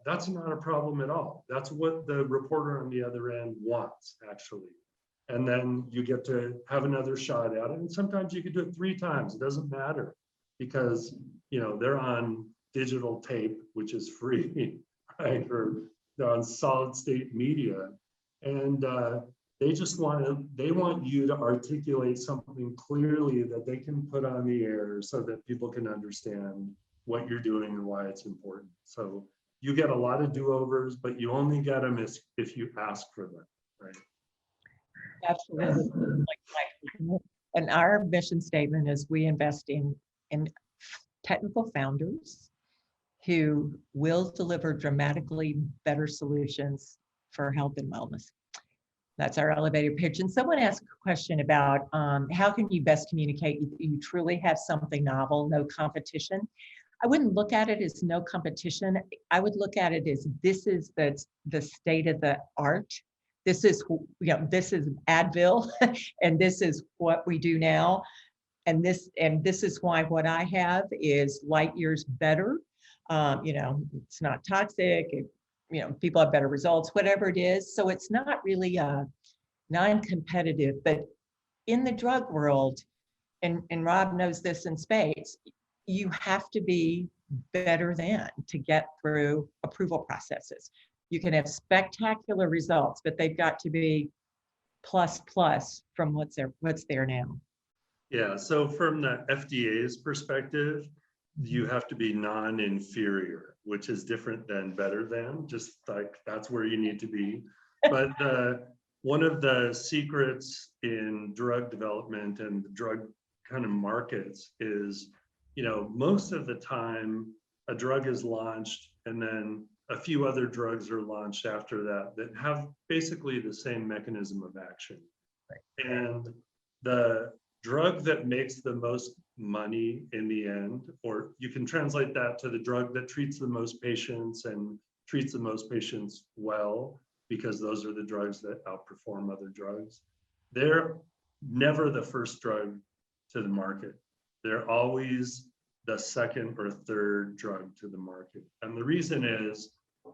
that's not a problem at all. That's what the reporter on the other end wants, actually. And then you get to have another shot at it. And sometimes you could do it 3 times. It doesn't matter because, they're on digital tape, which is free. Right, or on solid state media. And They just they want you to articulate something clearly that they can put on the air so that people can understand what you're doing and why it's important. So you get a lot of do-overs, but you only get them if you ask for them, right? Absolutely. And our mission statement is we invest in technical founders who will deliver dramatically better solutions for health and wellness. That's our elevator pitch. And someone asked a question about how can you best communicate you truly have something novel, no competition. I wouldn't look at it as no competition. I would look at it as this is the state of the art. This is, this is Advil, and this is what we do now. And this is why what I have is light years better. It's not toxic. People have better results, whatever it is. So it's not really non-competitive, but in the drug world, and Rob knows this in spades, you have to be better than to get through approval processes. You can have spectacular results, but they've got to be plus from what's there now. Yeah, so from the FDA's perspective, you have to be non-inferior, which is different than better than, just like that's where you need to be. But one of the secrets in drug development and the drug kind of markets is, most of the time a drug is launched and then a few other drugs are launched after that have basically the same mechanism of action. Right. And the drug that makes the most money in the end, or you can translate that to the drug that treats the most patients and treats the most patients well, because those are the drugs that outperform other drugs. They're never the first drug to the market. They're always the second or third drug to the market. And the reason is,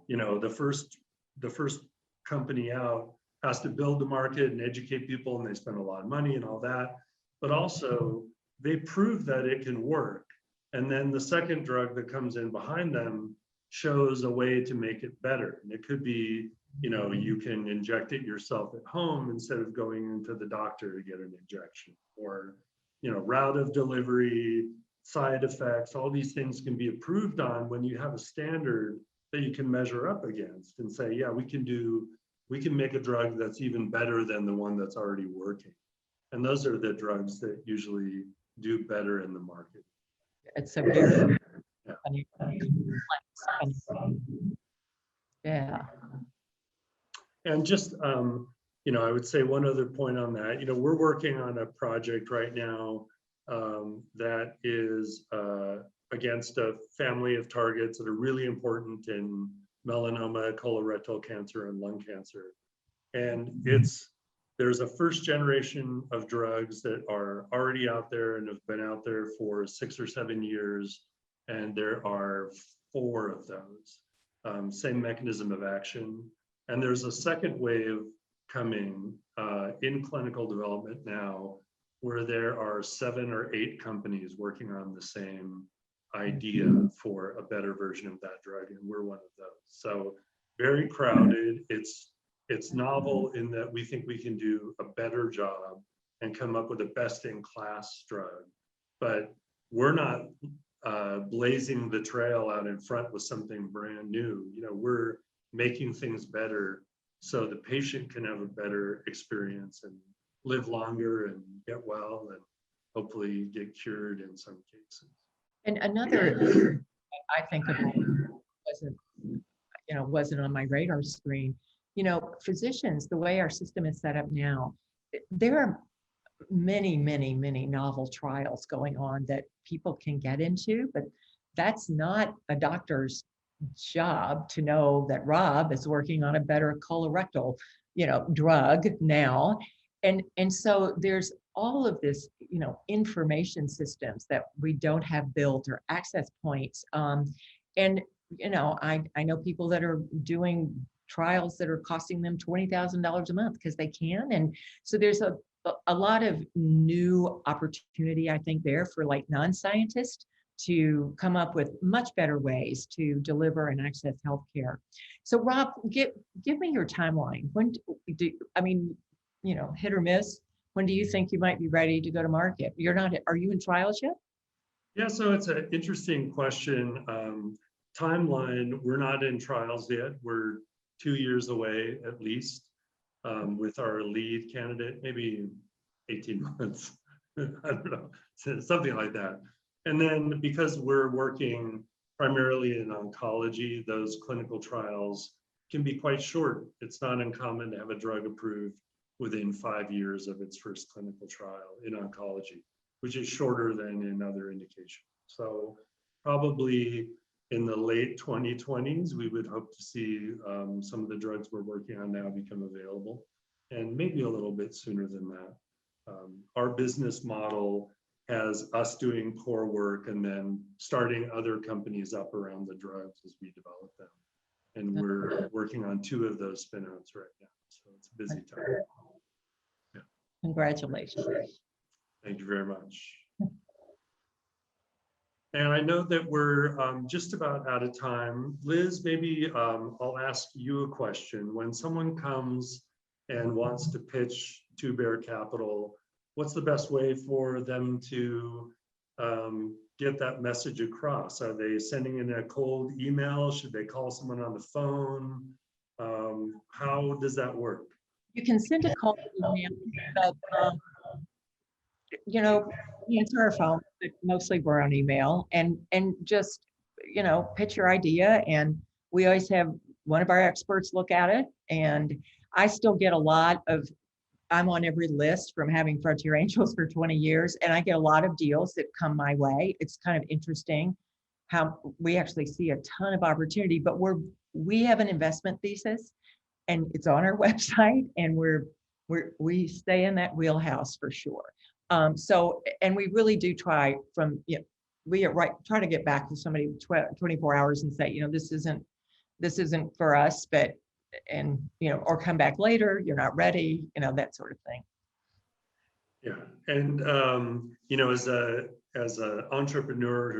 the first company out has to build the market and educate people, and they spend a lot of money and all that. But also they prove that it can work. And then the second drug that comes in behind them shows a way to make it better. And it could be, you can inject it yourself at home instead of going into the doctor to get an injection, or, route of delivery, side effects, all these things can be approved on when you have a standard that you can measure up against and say, yeah, we can make a drug that's even better than the one that's already working. And those are the drugs that usually do better in the market. It's a very funny. Yeah. And just, I would say one other point on that, we're working on a project right now that is against a family of targets that are really important in melanoma, colorectal cancer, and lung cancer. And there's a first generation of drugs that are already out there and have been out there for 6 or 7 years. And there are 4 of those, same mechanism of action. And there's a second wave coming in clinical development now, where there are 7 or 8 companies working on the same idea for a better version of that drug. And we're one of those. So very crowded. It's novel in that we think we can do a better job and come up with a best-in-class drug. But we're not blazing the trail out in front with something brand new. We're making things better so the patient can have a better experience and live longer and get well and hopefully get cured in some cases. And another I think about wasn't on my radar screen. Physicians, the way our system is set up now, there are many, many, many novel trials going on that people can get into, but that's not a doctor's job to know that Rob is working on a better colorectal, drug now. And so there's all of this, information systems that we don't have built or access points. And I know people that are doing trials that are costing them $20,000 a month because they can. And so there's a lot of new opportunity, I think, there for like non-scientists to come up with much better ways to deliver and access healthcare. So Rob, give me your timeline. hit or miss? When do you think you might be ready to go to market? You're not, are you in trials yet? Yeah, so it's an interesting question. Timeline, we're not in trials yet. We're 2 years away at least with our lead candidate, maybe 18 months. I don't know, something like that. And then because we're working primarily in oncology, those clinical trials can be quite short. It's not uncommon to have a drug approved within 5 years of its first clinical trial in oncology, which is shorter than in other indications. So probably in the late 2020s, we would hope to see some of the drugs we're working on now become available, and maybe a little bit sooner than that. Our business model has us doing core work and then starting other companies up around the drugs as we develop them. And we're working on 2 of those spin-outs right now. So it's a busy time. Yeah. Congratulations. Thank you very much. And I know that we're just about out of time. Liz, maybe I'll ask you a question. When someone comes and wants to pitch to Bear Capital, what's the best way for them to get that message across? Are they sending in a cold email? Should they call someone on the phone? How does that work? You can send a call email, but we answer our phone, but mostly we're on email, and just pitch your idea, and we always have one of our experts look at it. And I still get a lot of, I'm on every list from having Frontier Angels for 20 years, and I get a lot of deals that come my way. It's kind of interesting how we actually see a ton of opportunity, but we have an investment thesis, and it's on our website, and we stay in that wheelhouse for sure. So, and we really do try from, try to get back to somebody 24 hours and say, this isn't for us, but, or come back later, you're not ready, that sort of thing. Yeah, and as an entrepreneur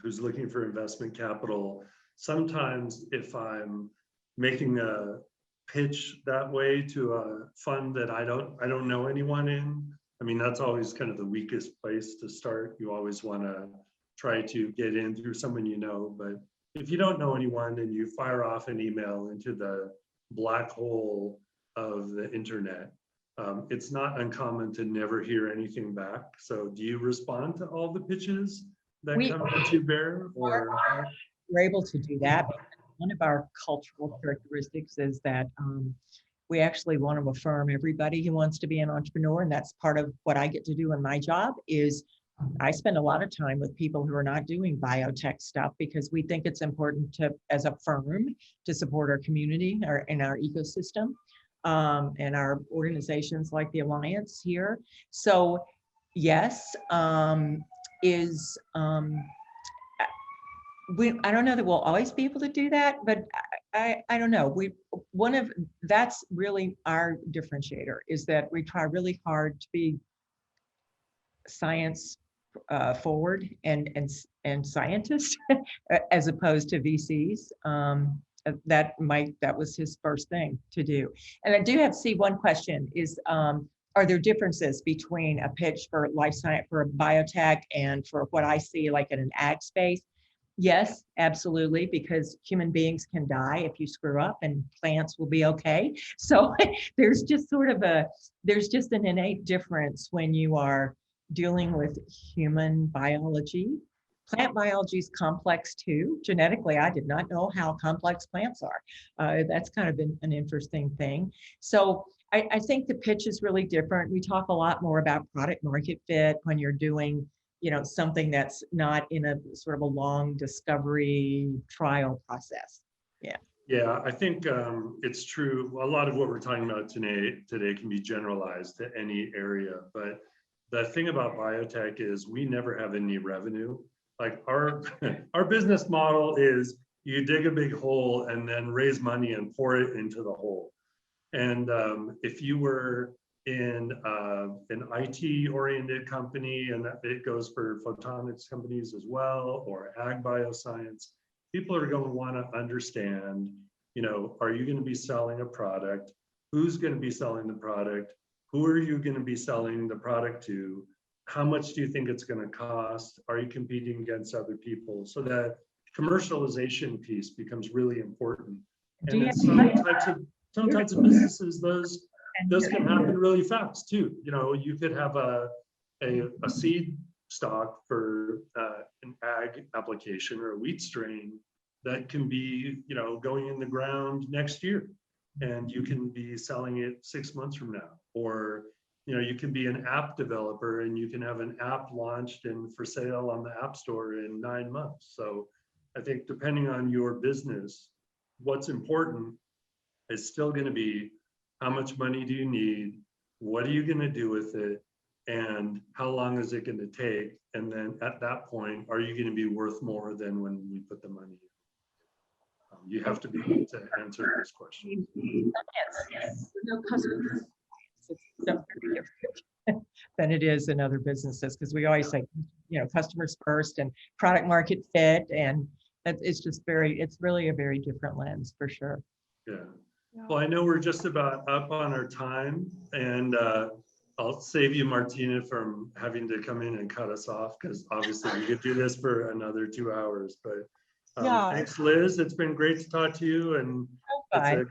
who's looking for investment capital, sometimes if I'm making a pitch that way to a fund that I don't know anyone in, I mean, that's always kind of the weakest place to start. You always want to try to get in through someone you know, but if you don't know anyone and you fire off an email into the black hole of the internet, it's not uncommon to never hear anything back. So do you respond to all the pitches that come to Bear? Or we're able to do that. One of our cultural characteristics is that we actually want to affirm everybody who wants to be an entrepreneur, and that's part of what I get to do in my job. Is I spend a lot of time with people who are not doing biotech stuff, because we think it's important to, as a firm, to support our community and our ecosystem, and our organizations like the Alliance here. So yes, I don't know that we'll always be able to do that, but I don't know. That's really our differentiator, is that we try really hard to be science forward and scientists as opposed to VCs. That was his first thing to do. And I do see one question is, are there differences between a pitch for life science, for a biotech, and for what I see like in an ag space? Yes, absolutely, because human beings can die if you screw up, and plants will be okay. So there's just an innate difference when you are dealing with human biology. Plant biology is complex too. Genetically, I did not know how complex plants are. That's kind of an interesting thing. So I think the pitch is really different. We talk a lot more about product market fit when you're doing something that's not in a sort of a long discovery trial process. Yeah. Yeah, I think it's true. A lot of what we're talking about today can be generalized to any area. But the thing about biotech is we never have any revenue. Like our business model is you dig a big hole and then raise money and pour it into the hole. And if you were in an IT-oriented company, and that it goes for photonics companies as well, or ag bioscience, people are going to want to understand, are you going to be selling a product? Who's going to be selling the product? who are you going to be selling the product to? How much do you think it's going to cost? Are you competing against other people? So that commercialization piece becomes really important. And in some types of businesses, those can happen really fast too. You know, you could have a seed stock for an ag application or a wheat strain that can be, you know, going in the ground next year, and you can be selling it 6 months from now. Or, you know, you can be an app developer and you can have an app launched and for sale on the App Store in 9 months. So I think depending on your business, what's important is still going to be how much money do you need, what are you going to do with it, and how long is it going to take? And then at that point, are you going to be worth more than when we put the money in? You have to be able to answer those questions. No customers. Than it is in other businesses, because we always say, you know, customers first and product market fit, and it's just it's really a very different lens for sure. Yeah. Well, I know we're just about up on our time, and I'll save you, Martina, from having to come in and cut us off, because obviously we could do this for another 2 hours. But thanks, Liz. It's been great to talk to you, and it's a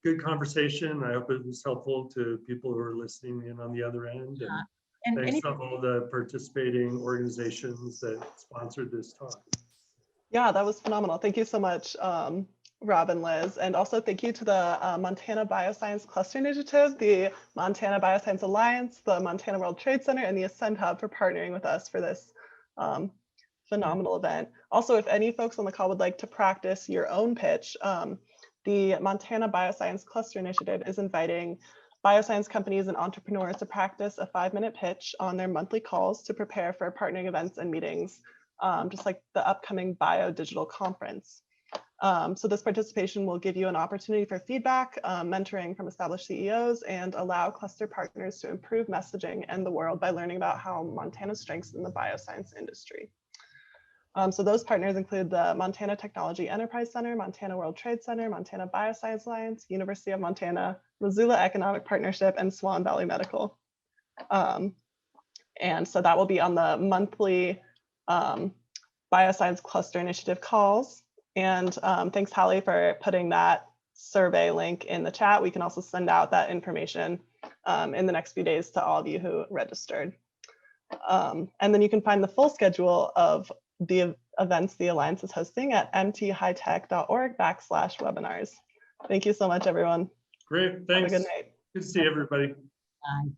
good conversation. I hope it was helpful to people who are listening in on the other end. And thanks to all the participating organizations that sponsored this talk. Yeah, that was phenomenal. Thank you so much, Rob and Liz. And also thank you to the Montana Bioscience Cluster Initiative, the Montana Bioscience Alliance, the Montana World Trade Center, and the Ascend Hub for partnering with us for this phenomenal event. Also, if any folks on the call would like to practice your own pitch, the Montana Bioscience Cluster Initiative is inviting bioscience companies and entrepreneurs to practice a 5-minute pitch on their monthly calls to prepare for partnering events and meetings, just like the upcoming Bio Digital Conference. So this participation will give you an opportunity for feedback, mentoring from established CEOs, and allow cluster partners to improve messaging and the world by learning about how Montana's strengths in the bioscience industry. So those partners include the Montana Technology Enterprise Center, Montana World Trade Center, Montana Bioscience Alliance, University of Montana, Missoula Economic Partnership, and Swan Valley Medical. And so that will be on the monthly Bioscience Cluster Initiative calls. And thanks, Hallie, for putting that survey link in the chat. We can also send out that information in the next few days to all of you who registered. And then you can find the full schedule of the events the Alliance is hosting at mthightech.org/webinars. Thank you so much, everyone. Great, thanks. Have a good night. Good to see everybody. Bye.